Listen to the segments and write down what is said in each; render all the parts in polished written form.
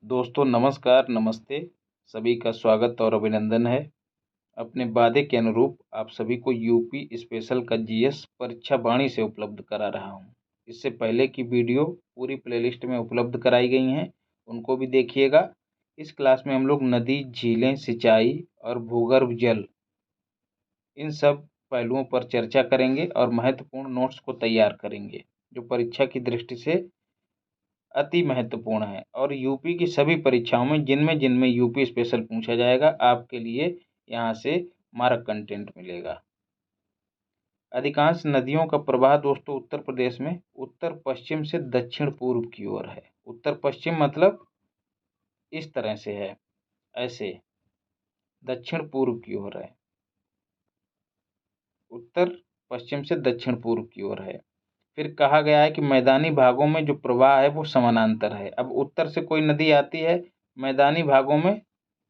दोस्तों नमस्कार, नमस्ते। सभी का स्वागत और अभिनंदन है। अपने वादे के अनुरूप आप सभी को यूपी स्पेशल का जीएस परीक्षा वाणी से उपलब्ध करा रहा हूं। इससे पहले की वीडियो पूरी प्लेलिस्ट में उपलब्ध कराई गई हैं, उनको भी देखिएगा। इस क्लास में हम लोग नदी, झीलें, सिंचाई और भूगर्भ जल इन सब पहलुओं पर चर्चा करेंगे और महत्वपूर्ण नोट्स को तैयार करेंगे, जो परीक्षा की दृष्टि से अति महत्वपूर्ण है। और यूपी की सभी परीक्षाओं में जिनमें जिनमें यूपी स्पेशल पूछा जाएगा, आपके लिए यहाँ से मार्क कंटेंट मिलेगा। अधिकांश नदियों का प्रवाह दोस्तों उत्तर प्रदेश में उत्तर पश्चिम से दक्षिण पूर्व की ओर है। उत्तर पश्चिम मतलब इस तरह से है, ऐसे दक्षिण पूर्व की ओर है। उत्तर पश्चिम से दक्षिण पूर्व की ओर है। फिर कहा गया है कि मैदानी भागों में जो प्रवाह है वो समानांतर है। अब उत्तर से कोई नदी आती है, मैदानी भागों में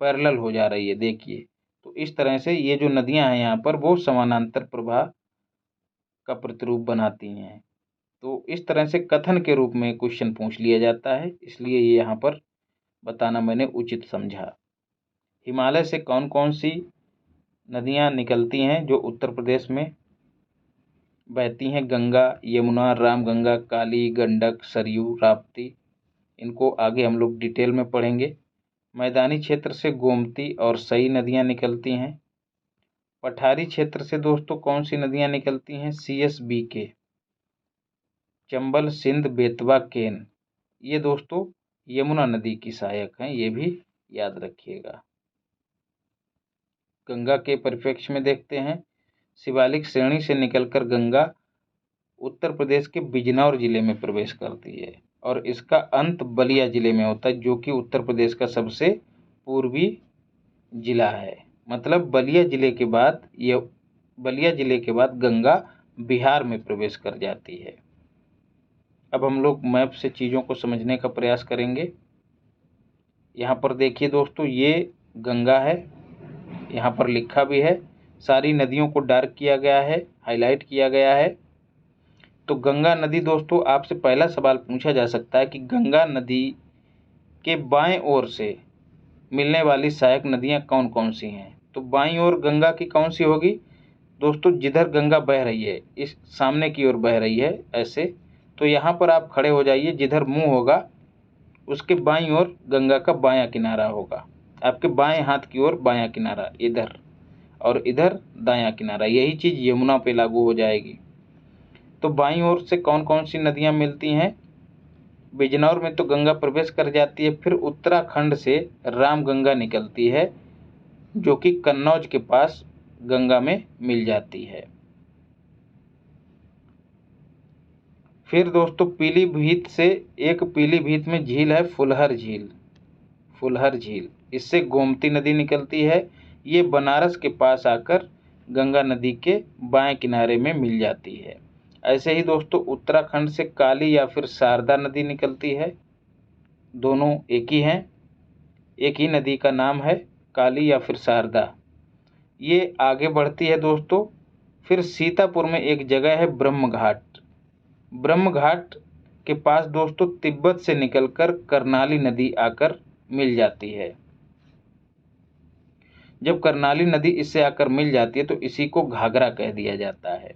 पैरेलल हो जा रही है, देखिए। तो इस तरह से ये जो नदियां हैं यहाँ पर वो समानांतर प्रवाह का प्रतिरूप बनाती हैं। तो इस तरह से कथन के रूप में क्वेश्चन पूछ लिया जाता है, इसलिए ये यहाँ पर बताना मैंने उचित समझा। हिमालय से कौन कौन सी नदियाँ निकलती हैं जो उत्तर प्रदेश में बहती हैं? गंगा, यमुना, रामगंगा, काली, गंडक, सरयू, राप्ती। इनको आगे हम लोग डिटेल में पढ़ेंगे। मैदानी क्षेत्र से गोमती और सई नदियाँ निकलती हैं। पठारी क्षेत्र से दोस्तों कौन सी नदियाँ निकलती हैं? CSBK, चंबल, सिंध, बेतवा, केन। ये दोस्तों यमुना नदी की सहायक हैं, ये भी याद रखिएगा। गंगा के परिप्रेक्ष्य में देखते हैं। शिवालिक श्रेणी से निकलकर गंगा उत्तर प्रदेश के बिजनौर जिले में प्रवेश करती है और इसका अंत बलिया जिले में होता है, जो कि उत्तर प्रदेश का सबसे पूर्वी जिला है। मतलब बलिया जिले के बाद गंगा बिहार में प्रवेश कर जाती है। अब हम लोग मैप से चीज़ों को समझने का प्रयास करेंगे। यहाँ पर देखिए दोस्तों, ये गंगा है, यहाँ पर लिखा भी है। सारी नदियों को डार्क किया गया है, हाईलाइट किया गया है। तो गंगा नदी दोस्तों, आपसे पहला सवाल पूछा जा सकता है कि गंगा नदी के बाएं ओर से मिलने वाली सहायक नदियां कौन कौन सी हैं? तो बाईं ओर गंगा की कौन सी होगी दोस्तों? जिधर गंगा बह रही है, इस सामने की ओर बह रही है ऐसे, तो यहाँ पर आप खड़े हो जाइए। जिधर मुंह होगा उसके बाईं ओर गंगा का बायां किनारा होगा। आपके बाएं हाथ की ओर बायां किनारा इधर, और इधर दायां किनारा। यही चीज़ यमुना पे लागू हो जाएगी। तो बाईं ओर से कौन कौन सी नदियां मिलती हैं? बिजनौर में तो गंगा प्रवेश कर जाती है। फिर उत्तराखंड से रामगंगा निकलती है, जो कि कन्नौज के पास गंगा में मिल जाती है। फिर दोस्तों पीलीभीत में झील है फुलहर झील। इससे गोमती नदी निकलती है। ये बनारस के पास आकर गंगा नदी के बाएं किनारे में मिल जाती है। ऐसे ही दोस्तों उत्तराखंड से काली या फिर शारदा नदी निकलती है। दोनों एक ही हैं, एक ही नदी का नाम है काली या फिर शारदा। ये आगे बढ़ती है दोस्तों। फिर सीतापुर में एक जगह है ब्रह्म घाट के पास दोस्तों तिब्बत से निकलकर करनाली नदी आकर मिल जाती है। जब करनाली नदी इससे आकर मिल जाती है तो इसी को घाघरा कह दिया जाता है,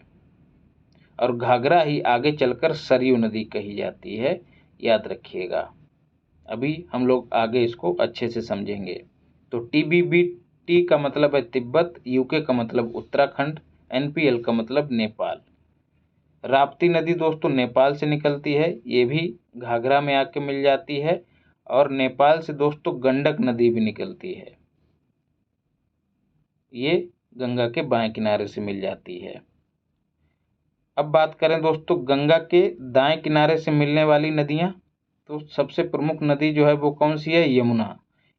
और घाघरा ही आगे चलकर सरयू नदी कही जाती है, याद रखिएगा। अभी हम लोग आगे इसको अच्छे से समझेंगे। तो TBBT का मतलब है तिब्बत, UK का मतलब उत्तराखंड, NPL का मतलब नेपाल। राप्ती नदी दोस्तों नेपाल से निकलती है, ये भी घाघरा में आके मिल जाती है। और नेपाल से दोस्तों गंडक नदी भी निकलती है, ये गंगा के बाएं किनारे से मिल जाती है। अब बात करें दोस्तों गंगा के दाएं किनारे से मिलने वाली नदियां, तो सबसे प्रमुख नदी जो है वो कौन सी है?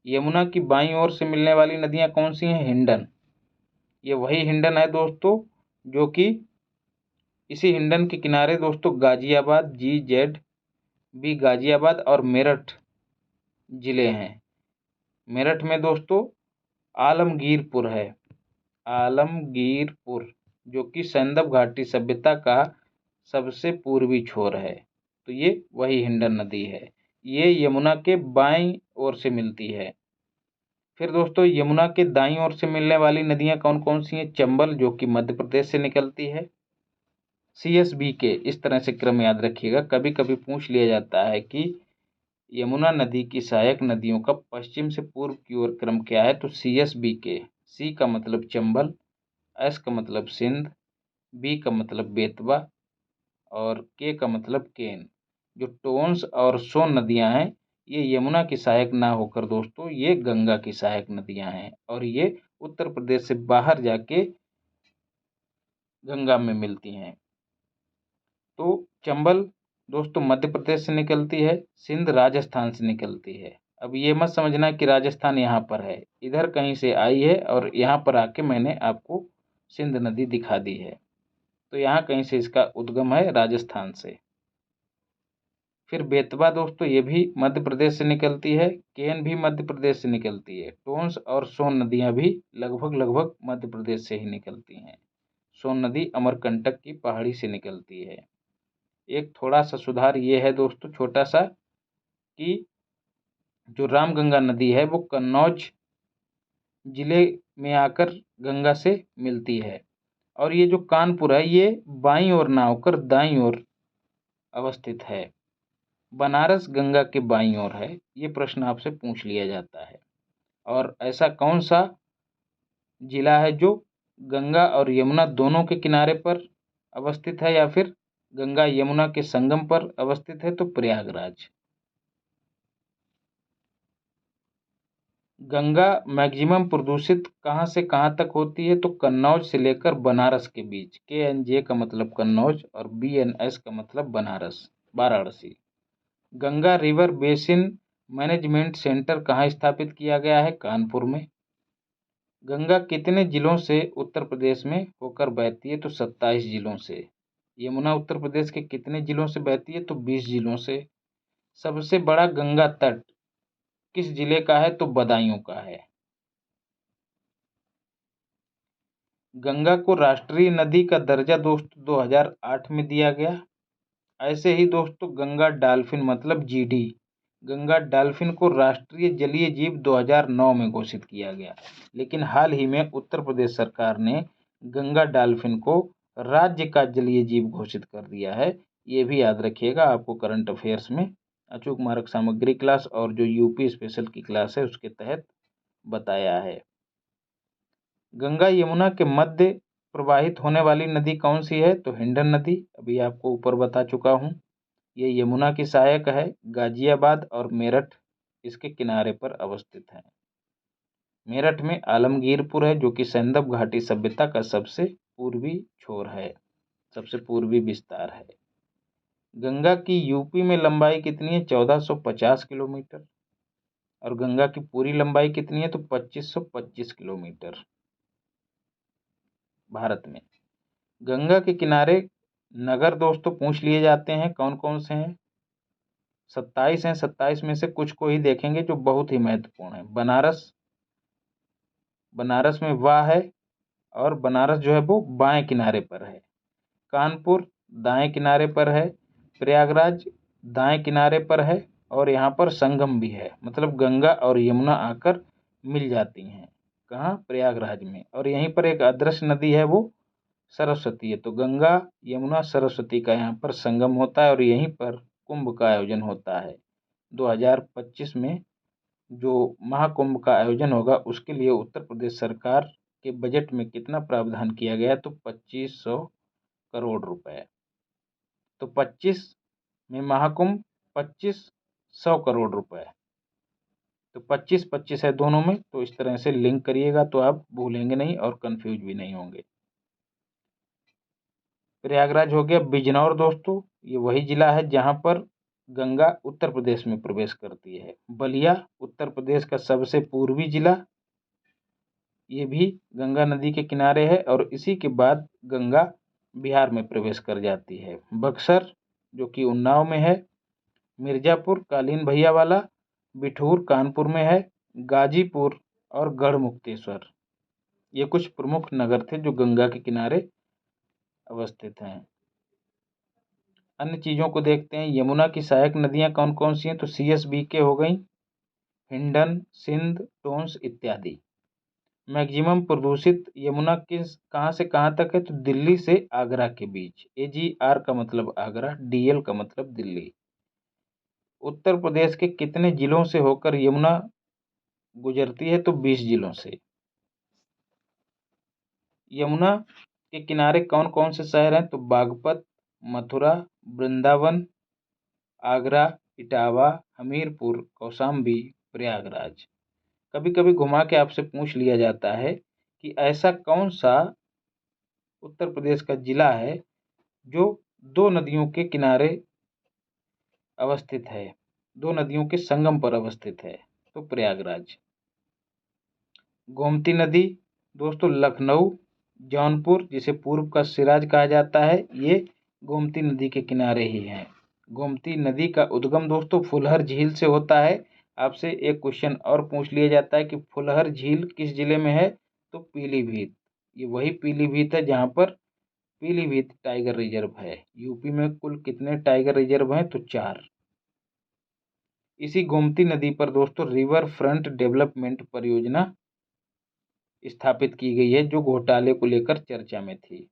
यमुना की बाईं ओर से मिलने वाली नदियां कौन सी हैं? हिंडन। ये वही हिंडन है दोस्तों, जो कि इसी हिंडन के किनारे दोस्तों गाजियाबाद, GZB गाजियाबाद और मेरठ जिले हैं। मेरठ में दोस्तों आलमगीरपुर है, जो कि सैंदव घाटी सभ्यता का सबसे पूर्वी छोर है। तो ये वही हिंडन नदी है। ये यमुना के बाईं ओर से मिलती है। फिर दोस्तों यमुना के दाईं ओर से मिलने वाली नदियां कौन कौन सी हैं? चंबल जो कि मध्य प्रदेश से निकलती है, CSB के, इस तरह से क्रम याद रखिएगा। कभी कभी पूछ लिया जाता है कि यमुना नदी की सहायक नदियों का पश्चिम से पूर्व की ओर क्रम क्या है, तो CSB के। C का मतलब चंबल, S का मतलब सिंध, B का मतलब बेतवा और K का मतलब केन। जो टोंस और सोन नदियां हैं ये यमुना की सहायक ना होकर दोस्तों ये गंगा की सहायक नदियां हैं और ये उत्तर प्रदेश से बाहर जाके गंगा में मिलती हैं। तो चंबल दोस्तों मध्य प्रदेश से निकलती है, सिंध राजस्थान से निकलती है। अब ये मत समझना कि राजस्थान यहाँ पर है, इधर कहीं से आई है और यहाँ पर आके मैंने आपको सिंध नदी दिखा दी है। तो यहाँ कहीं से इसका उद्गम है, राजस्थान से। फिर बेतवा दोस्तों ये भी मध्य प्रदेश से निकलती है, केन भी मध्य प्रदेश से निकलती है, टोंस और सोन नदियाँ भी लगभग लगभग मध्य प्रदेश से ही निकलती हैं। सोन नदी अमरकंटक की पहाड़ी से निकलती है। एक थोड़ा सा सुधार ये है दोस्तों छोटा सा कि जो रामगंगा नदी है वो कन्नौज जिले में आकर गंगा से मिलती है और ये जो कानपुर है ये बाईं ओर ना होकर दाईं ओर अवस्थित है। बनारस गंगा के बाईं ओर है, ये प्रश्न आपसे पूछ लिया जाता है। और ऐसा कौन सा जिला है जो गंगा और यमुना दोनों के किनारे पर अवस्थित है या फिर गंगा यमुना के संगम पर अवस्थित है, तो प्रयागराज। गंगा मैक्सिमम प्रदूषित कहाँ से कहाँ तक होती है, तो कन्नौज से लेकर बनारस के बीच। KNJ का मतलब कन्नौज और BNS का मतलब Banaras, Varanasi. Ganga river basin management centre कहाँ स्थापित किया गया है? कानपुर में। गंगा कितने जिलों से उत्तर प्रदेश में होकर बहती है, तो 27 जिलों से। यमुना उत्तर प्रदेश के कितने जिलों से बहती है, तो 20 जिलों से। सबसे बड़ा गंगा तट किस जिले का है, तो बदायूं का है। गंगा को राष्ट्रीय नदी का दर्जा दोस्तों 2008 में दिया गया। ऐसे ही दोस्तों गंगा डॉल्फिन मतलब GD, गंगा डॉल्फिन को राष्ट्रीय जलीय जीव 2009 में घोषित किया गया। लेकिन हाल ही में उत्तर प्रदेश सरकार ने गंगा डॉल्फिन को राज्य का जलीय जीव घोषित कर दिया है। ये भी याद रखिएगा, आपको करंट अफेयर्स में अचूक मार्ग सामग्री क्लास और जो यूपी स्पेशल की क्लास है उसके तहत बताया है। गंगा यमुना के मध्य प्रवाहित होने वाली नदी कौन सी है, तो हिंडन नदी, अभी आपको ऊपर बता चुका हूँ। ये यमुना की सहायक है। गाजियाबाद और मेरठ इसके किनारे पर अवस्थित है। मेरठ में आलमगीरपुर है जो कि सैंदव घाटी सभ्यता का सबसे पूर्वी छोर है, सबसे पूर्वी विस्तार है। गंगा की यूपी में लंबाई कितनी है, 1450 किलोमीटर। और गंगा की पूरी लंबाई कितनी है, तो 2525 किलोमीटर भारत में। गंगा के किनारे नगर दोस्तों पूछ लिए जाते हैं, कौन कौन से हैं? 27 हैं। 27 में से कुछ को ही देखेंगे जो बहुत ही महत्वपूर्ण है। बनारस, बनारस में वाह है और बनारस जो है वो बाएं किनारे पर है। कानपुर दाएं किनारे पर है। प्रयागराज दाएं किनारे पर है और यहाँ पर संगम भी है, मतलब गंगा और यमुना आकर मिल जाती हैं। कहाँ? प्रयागराज में। और यहीं पर एक अदृश्य नदी है वो सरस्वती है। तो गंगा यमुना सरस्वती का यहाँ पर संगम होता है और यहीं पर कुंभ का आयोजन होता है। 2025 में जो महाकुंभ का आयोजन होगा उसके लिए उत्तर प्रदेश सरकार के बजट में कितना प्रावधान किया गया है, तो 2500 करोड़ रुपए। तो 25 में महाकुंभ, 2500 करोड़ रुपए, तो 25-25 है दोनों में। तो इस तरह से लिंक करिएगा तो आप भूलेंगे नहीं और कंफ्यूज भी नहीं होंगे। प्रयागराज हो गया। बिजनौर दोस्तों ये वही जिला है जहाँ पर गंगा उत्तर प्रदेश में प्रवेश करती है। बलिया उत्तर प्रदेश का सबसे पूर्वी जिला, ये भी गंगा नदी के किनारे है और इसी के बाद गंगा बिहार में प्रवेश कर जाती है। बक्सर जो कि उन्नाव में है। मिर्ज़ापुर कालीन भैया वाला, बिठूर कानपुर में है। गाजीपुर और गढ़मुक्तेश्वर ये कुछ प्रमुख नगर थे जो गंगा के किनारे अवस्थित हैं। अन्य चीज़ों को देखते हैं। यमुना की सहायक नदियाँ कौन कौन सी हैं? तो CSBK हो गई, हिंडन, सिंध, टोंस इत्यादि। मैक्सिमम प्रदूषित यमुना किस कहाँ से कहाँ तक है? तो दिल्ली से आगरा के बीच। AGR का मतलब आगरा, DL का मतलब दिल्ली। उत्तर प्रदेश के कितने जिलों से होकर यमुना गुजरती है? तो 20 जिलों से। यमुना के किनारे कौन कौन से शहर हैं? तो बागपत, मथुरा, वृंदावन, आगरा, इटावा, हमीरपुर, कौशाम्बी, प्रयागराज। कभी कभी घुमा के आपसे पूछ लिया जाता है कि ऐसा कौन सा उत्तर प्रदेश का जिला है जो दो नदियों के किनारे अवस्थित है, दो नदियों के संगम पर अवस्थित है? तो प्रयागराज। गोमती नदी दोस्तों लखनऊ, जौनपुर, जिसे पूर्व का सिराज कहा जाता है, ये गोमती नदी के किनारे ही हैं। गोमती नदी का उद्गम दोस्तों फुलहर झील से होता है। आपसे एक क्वेश्चन और पूछ लिया जाता है कि फुलहर झील किस जिले में है? तो पीलीभीत। ये वही पीलीभीत है जहाँ पर पीलीभीत टाइगर रिजर्व है। यूपी में कुल कितने टाइगर रिजर्व हैं? तो 4। इसी गोमती नदी पर दोस्तों रिवर फ्रंट डेवलपमेंट परियोजना स्थापित की गई है, जो घोटाले को लेकर चर्चा में थी।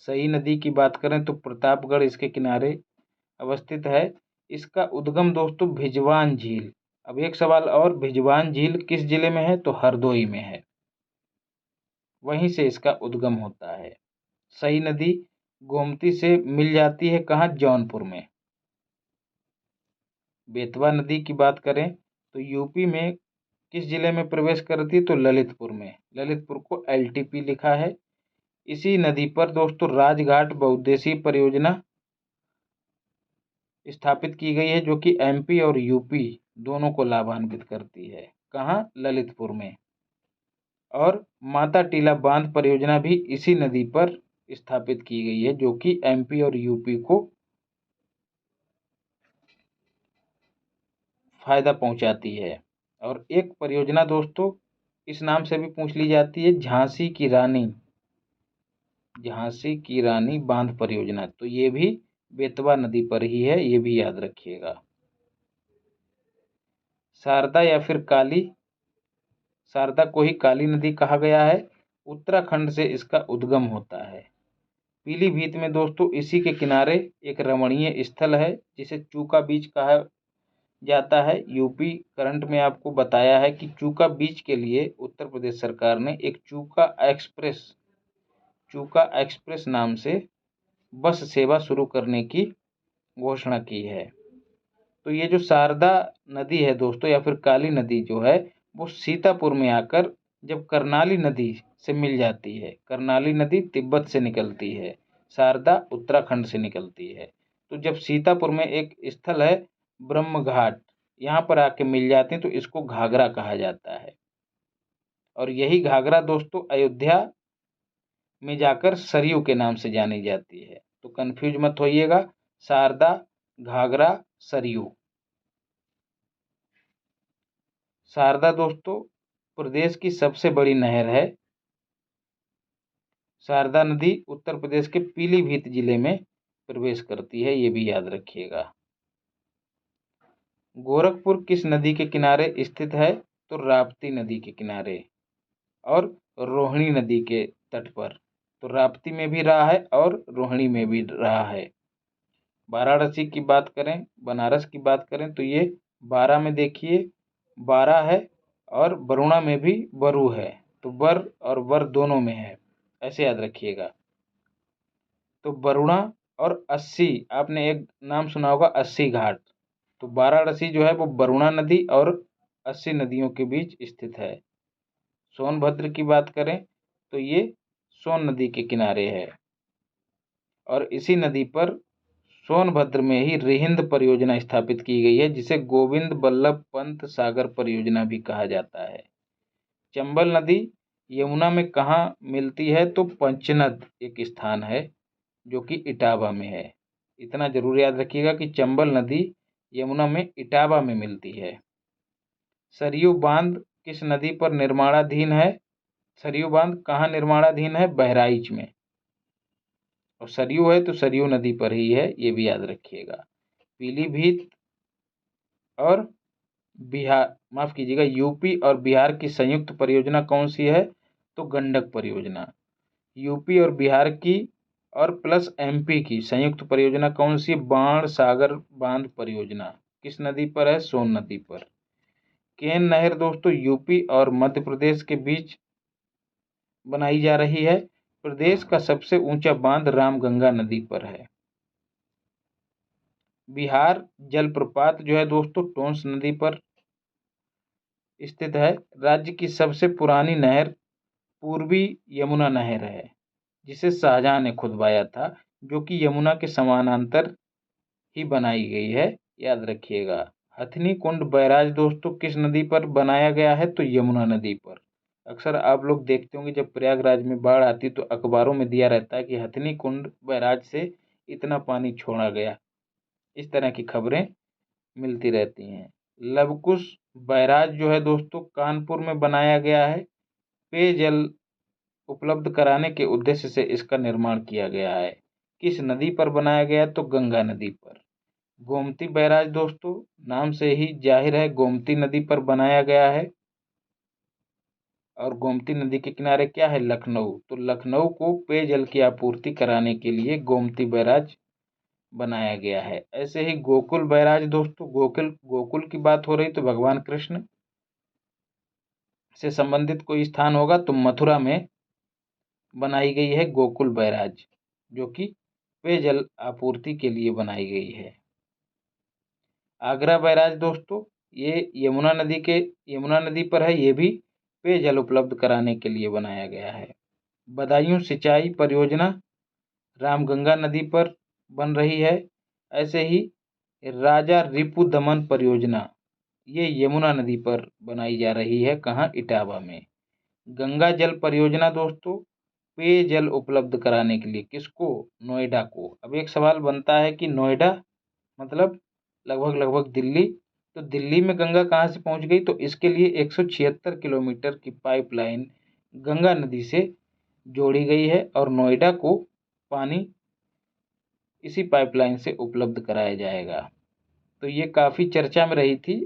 सई नदी की बात करें तो प्रतापगढ़ इसके किनारे अवस्थित है। इसका उद्गम दोस्तों भिजवान झील। अब एक सवाल और, भिजवान झील किस जिले में है? तो हरदोई में है, वहीं से इसका उद्गम होता है। सई नदी गोमती से मिल जाती है कहाँ? जौनपुर में। बेतवा नदी की बात करें तो यूपी में किस जिले में प्रवेश करती है? तो ललितपुर में। ललितपुर को LTP लिखा है। इसी नदी पर दोस्तों राजघाट बहुउद्देशीय परियोजना स्थापित की गई है, जो कि MP और UP दोनों को लाभान्वित करती है। कहाँ? ललितपुर में। और माता टीला बांध परियोजना भी इसी नदी पर स्थापित की गई है, जो कि MP और UP को फायदा पहुंचाती है। और एक परियोजना दोस्तों इस नाम से भी पूछ ली जाती है, झांसी की रानी, झांसी की रानी बांध परियोजना। तो ये भी बेतवा नदी पर ही है, ये भी याद रखिएगा। शारदा या फिर काली, शारदा को ही काली नदी कहा गया है। उत्तराखंड से इसका उद्गम होता है। पीलीभीत में दोस्तों इसी के किनारे एक रमणीय स्थल है, जिसे चूका बीच कहा जाता है। यूपी करंट में आपको बताया है कि चूका बीच के लिए उत्तर प्रदेश सरकार ने एक चूका एक्सप्रेस नाम से बस सेवा शुरू करने की घोषणा की है। तो ये जो शारदा नदी है दोस्तों या फिर काली नदी जो है, वो सीतापुर में आकर जब करनाली नदी से मिल जाती है, करनाली नदी तिब्बत से निकलती है, शारदा उत्तराखंड से निकलती है। तो जब सीतापुर में एक स्थल है ब्रह्म घाट, यहाँ पर आके मिल जाते हैं, तो इसको घाघरा कहा जाता है। और यही घाघरा दोस्तों अयोध्या में जाकर सरयू के नाम से जानी जाती है। तो कंफ्यूज मत होइएगा, शारदा, घाघरा, सरयू। शारदा दोस्तों प्रदेश की सबसे बड़ी नहर है। शारदा नदी उत्तर प्रदेश के पीलीभीत जिले में प्रवेश करती है, ये भी याद रखिएगा। गोरखपुर किस नदी के किनारे स्थित है? तो राप्ती नदी के किनारे और रोहिणी नदी के तट पर। तो राप्ती में भी रहा है और रोहिणी में भी रहा है। वाराणसी की बात करें, बनारस की बात करें तो ये 12 में देखिए 12 है, और वरुणा में भी वरु है। तो वर और वर दोनों में है, ऐसे याद रखिएगा। तो वरुणा और 80, आपने एक नाम सुना होगा 80 घाट। तो वाराणसी जो है वो वरुणा नदी और 80 नदियों के बीच स्थित है। सोनभद्र की बात करें तो ये सोन नदी के किनारे है, और इसी नदी पर सोनभद्र में ही रिहिंद परियोजना स्थापित की गई है, जिसे गोविंद बल्लभ पंत सागर परियोजना भी कहा जाता है। चंबल नदी यमुना में कहाँ मिलती है? तो पंचनद एक स्थान है जो कि इटावा में है। इतना जरूर याद रखिएगा कि चंबल नदी यमुना में इटावा में मिलती है। सरयू बांध किस नदी पर निर्माणाधीन है? सरयू बांध कहाँ निर्माणाधीन है? बहराइच में। और सरयू है तो सरयू नदी पर ही है, ये भी याद रखिएगा। पीलीभीत और बिहार, माफ कीजिएगा, यूपी और बिहार की संयुक्त परियोजना कौन सी है? तो गंडक परियोजना। यूपी और बिहार की और प्लस एमपी की संयुक्त परियोजना कौन सी? बाण सागर बांध परियोजना। किस नदी पर है? सोन नदी पर। केन नहर दोस्तों यूपी और मध्य प्रदेश के बीच बनाई जा रही है। प्रदेश का सबसे ऊंचा बांध रामगंगा नदी पर है। बिहार जलप्रपात जो है दोस्तों टोंस नदी पर स्थित है। राज्य की सबसे पुरानी नहर पूर्वी यमुना नहर है, जिसे शाहजहां ने खुदवाया था, जो कि यमुना के समानांतर ही बनाई गई है, याद रखिएगा। हथनी कुंड बैराज दोस्तों किस नदी पर बनाया गया है? तो यमुना नदी पर। अक्सर आप लोग देखते होंगे जब प्रयागराज में बाढ़ आती तो अखबारों में दिया रहता है कि हथनी कुंड बैराज से इतना पानी छोड़ा गया। इस तरह की खबरें मिलती रहती हैं। लवकुश बैराज जो है दोस्तों कानपुर में बनाया गया है। पेयजल उपलब्ध कराने के उद्देश्य से इसका निर्माण किया गया है। किस नदी पर बनाया गया? तो गंगा नदी पर। गोमती बैराज दोस्तों नाम से ही जाहिर है गोमती नदी पर बनाया गया है। और गोमती नदी के किनारे क्या है? लखनऊ। तो लखनऊ को पेयजल की आपूर्ति कराने के लिए गोमती बैराज बनाया गया है। ऐसे ही गोकुल बैराज दोस्तों, गोकुल गोकुल की बात हो रही तो भगवान कृष्ण से संबंधित कोई स्थान होगा तो मथुरा में बनाई गई है गोकुल बैराज, जो कि पेयजल आपूर्ति के लिए बनाई गई है। आगरा बैराज दोस्तों ये यमुना नदी पर है, ये भी पेयजल उपलब्ध कराने के लिए बनाया गया है। बदायूं सिंचाई परियोजना रामगंगा नदी पर बन रही है। ऐसे ही राजा रिपु दमन परियोजना ये यमुना नदी पर बनाई जा रही है। कहाँ? इटावा में। गंगा जल परियोजना दोस्तों पेयजल उपलब्ध कराने के लिए किसको? नोएडा को। अब एक सवाल बनता है कि नोएडा मतलब लगभग लगभग दिल्ली, तो दिल्ली में गंगा कहाँ से पहुंच गई? तो इसके लिए 176 किलोमीटर की पाइपलाइन गंगा नदी से जोड़ी गई है और नोएडा को पानी इसी पाइपलाइन से उपलब्ध कराया जाएगा। तो ये काफ़ी चर्चा में रही थी,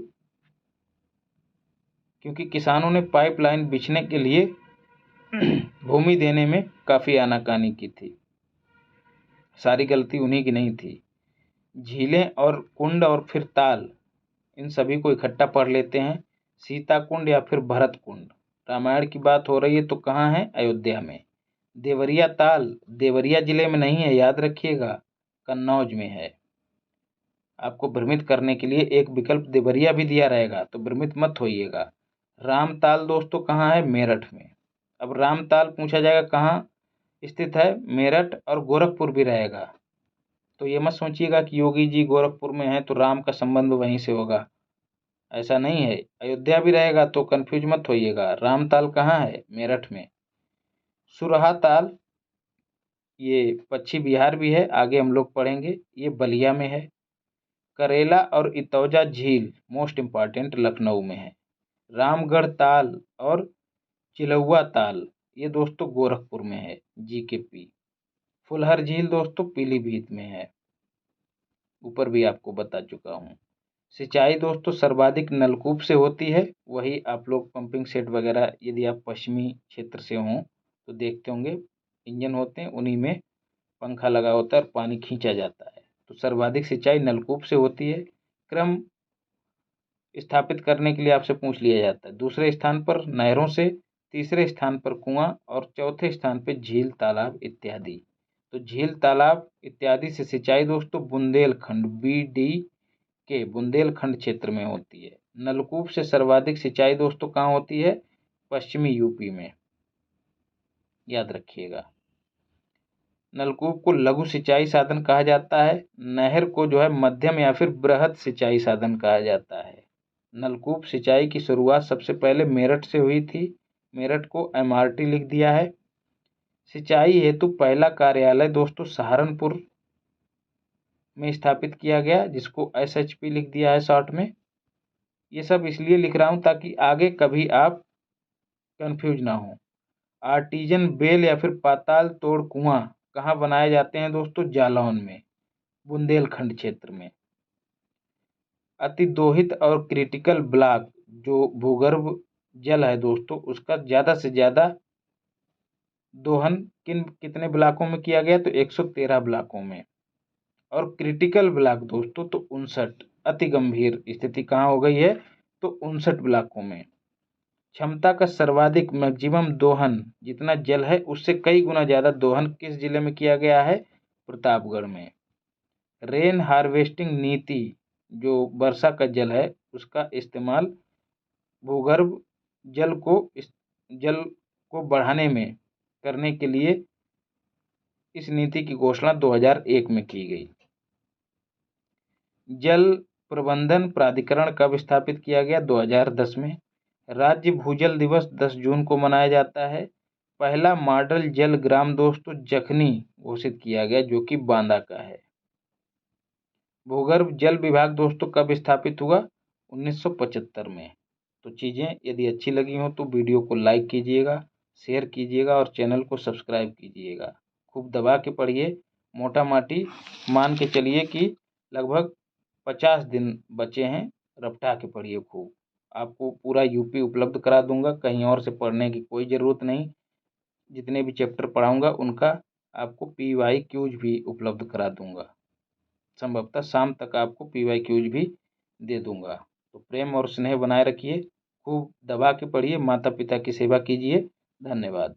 क्योंकि किसानों ने पाइपलाइन बिछने के लिए भूमि देने में काफ़ी आनाकानी की थी। सारी गलती उन्हीं की नहीं थी। झीलें और कुंड और फिर ताल, इन सभी को इकट्ठा पढ़ लेते हैं। सीता कुंड या फिर भरत कुंड, रामायण की बात हो रही है तो कहाँ है? अयोध्या में। देवरिया ताल देवरिया जिले में नहीं है, याद रखिएगा, कन्नौज में है। आपको भ्रमित करने के लिए एक विकल्प देवरिया भी दिया रहेगा, तो भ्रमित मत होइएगा। रामताल दोस्तों कहाँ है? मेरठ में। अब रामताल पूछा जाएगा कहाँ स्थित है? मेरठ और गोरखपुर भी रहेगा। तो ये मत सोचिएगा कि योगी जी गोरखपुर में हैं तो राम का संबंध वहीं से होगा, ऐसा नहीं है। अयोध्या भी रहेगा, तो कंफ्यूज मत होइएगा। रामताल कहाँ है? मेरठ में। सुरहा ताल ये पश्चिम बिहार भी है, आगे हम लोग पढ़ेंगे, ये बलिया में है। करेला और इतौजा झील मोस्ट इम्पॉर्टेंट लखनऊ में है। रामगढ़ ताल और चिलौआ ताल ये दोस्तों गोरखपुर में है, GKP। फुलहर झील दोस्तों पीलीभीत में है, ऊपर भी आपको बता चुका हूँ। सिंचाई दोस्तों सर्वाधिक नलकूप से होती है। वही आप लोग पंपिंग सेट वगैरह यदि आप पश्चिमी क्षेत्र से हों तो देखते होंगे, इंजन होते हैं उन्हीं में पंखा लगा होता है और पानी खींचा जाता है। तो सर्वाधिक सिंचाई नलकूप से होती है। क्रम स्थापित करने के लिए आपसे पूछ लिया जाता है। दूसरे स्थान पर नहरों से, तीसरे स्थान पर कुआं और चौथे स्थान पर झील तालाब इत्यादि। तो झील तालाब इत्यादि से सिंचाई दोस्तों बुंदेलखंड BD के बुंदेलखंड क्षेत्र में होती है। नलकूप से सर्वाधिक सिंचाई दोस्तों कहाँ होती है? पश्चिमी यूपी में, याद रखिएगा। नलकूप को लघु सिंचाई साधन कहा जाता है। नहर को जो है मध्यम या फिर बृहद सिंचाई साधन कहा जाता है। नलकूप सिंचाई की शुरुआत सबसे पहले मेरठ से हुई थी। मेरठ को MRT लिख दिया है। सिंचाई हेतु पहला कार्यालय दोस्तों सहारनपुर में स्थापित किया गया, जिसको SHP लिख दिया है शॉर्ट में। ये सब इसलिए लिख रहा हूँ ताकि आगे कभी आप कंफ्यूज ना हो। आर्टिजन बेल या फिर पाताल तोड़ कुआं कहाँ बनाए जाते हैं दोस्तों? जालौन में, बुंदेलखंड क्षेत्र में। अति दोहित और क्रिटिकल ब्लॉक जो भूगर्भ जल है दोस्तों, उसका ज़्यादा से ज़्यादा दोहन कितने ब्लॉकों में किया गया? तो 113 ब्लॉकों में। और क्रिटिकल ब्लॉक दोस्तों तो 59, अति गंभीर स्थिति कहाँ हो गई है? तो 59 ब्लॉकों में। क्षमता का सर्वाधिक मैक्सिमम दोहन जितना जल है उससे कई गुना ज़्यादा दोहन किस जिले में किया गया है? प्रतापगढ़ में। रेन हार्वेस्टिंग नीति जो वर्षा का जल है उसका इस्तेमाल भूगर्भ जल को जल को बढ़ाने में करने के लिए इस नीति की घोषणा 2001 में की गई। जल प्रबंधन प्राधिकरण कब स्थापित किया गया? 2010 में। राज्य भूजल दिवस 10 जून को मनाया जाता है। पहला मॉडल जल ग्राम दोस्तों जखनी घोषित किया गया जो कि बांदा का है। भूगर्भ जल विभाग दोस्तों कब स्थापित हुआ? 1975 में। तो चीज़ें यदि अच्छी लगी हो तो वीडियो को लाइक कीजिएगा, शेयर कीजिएगा और चैनल को सब्सक्राइब कीजिएगा। खूब दबा के पढ़िए, मोटा माटी मान के चलिए कि लगभग 50 दिन बचे हैं, रपटा के पढ़िए खूब। आपको पूरा यूपी उपलब्ध करा दूंगा, कहीं और से पढ़ने की कोई ज़रूरत नहीं। जितने भी चैप्टर पढ़ाऊंगा उनका आपको PYQs भी उपलब्ध करा दूंगा। संभवतः शाम तक आपको PYQs भी दे दूंगा। तो प्रेम और स्नेह बनाए रखिए, खूब दबा के पढ़िए, माता पिता की सेवा कीजिए। धन्यवाद।